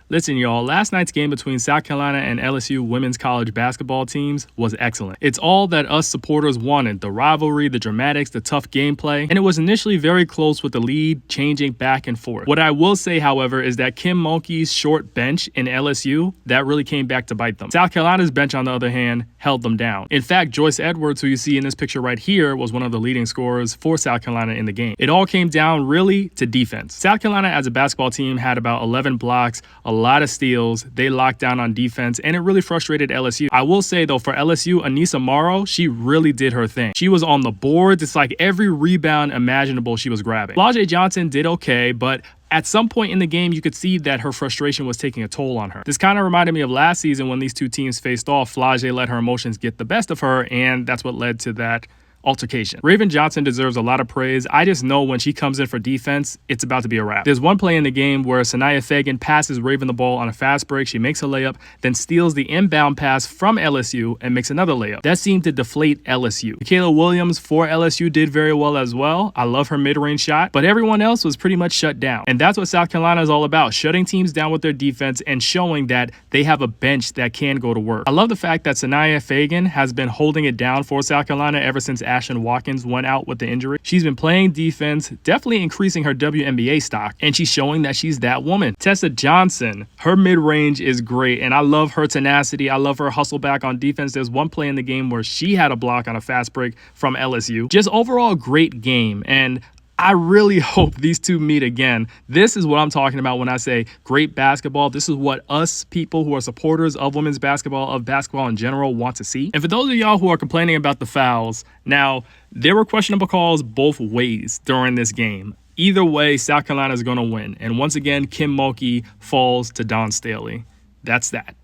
Listen, y'all, last night's game between South Carolina and LSU women's college basketball teams was excellent. It's all that us supporters wanted: the rivalry, the dramatics, the tough gameplay, and it was initially very close with the lead changing back and forth. What I will say, however, is that Kim Mulkey's short bench in LSU, that really came back to bite them. South Carolina's bench, on the other hand, held them down. In fact, Joyce Edwards, who you see in this picture right here, was one of the leading scorers for South Carolina in the game. It all came down really to defense. South Carolina as a basketball team had about 11 blocks, a lot of steals. They locked down on defense, and it really frustrated LSU. I will say, though, for LSU, Anissa Morrow, she really did her thing. She was on the boards. It's like every rebound imaginable she was grabbing. Flau'jae Johnson did okay, but at some point in the game, you could see that her frustration was taking a toll on her. This kind of reminded me of last season when these two teams faced off. Flau'jae let her emotions get the best of her, and that's what led to that altercation. Raven Johnson deserves a lot of praise. I just know when she comes in for defense, it's about to be a wrap. There's one play in the game where Sanaya Fagan passes Raven the ball on a fast break. She makes a layup, then steals the inbound pass from LSU and makes another layup. That seemed to deflate LSU. Michaela Williams for LSU did very well as well. I love her mid-range shot, but everyone else was pretty much shut down. And that's what South Carolina is all about: shutting teams down with their defense and showing that they have a bench that can go to work. I love the fact that Sanaya Fagan has been holding it down for South Carolina ever since Ashton Watkins went out with the injury. She's been playing defense, definitely increasing her WNBA stock, and she's showing that she's that woman. Tessa Johnson, her mid-range is great, and I love her tenacity. I love her hustle back on defense. There's one play in the game where she had a block on a fast break from LSU. Just overall great game, and I really hope these two meet again. This is what I'm talking about when I say great basketball. This is what us people who are supporters of women's basketball, of basketball in general, want to see. And for those of y'all who are complaining about the fouls, now, there were questionable calls both ways during this game. Either way, South Carolina is going to win. And once again, Kim Mulkey falls to Dawn Staley. That's that.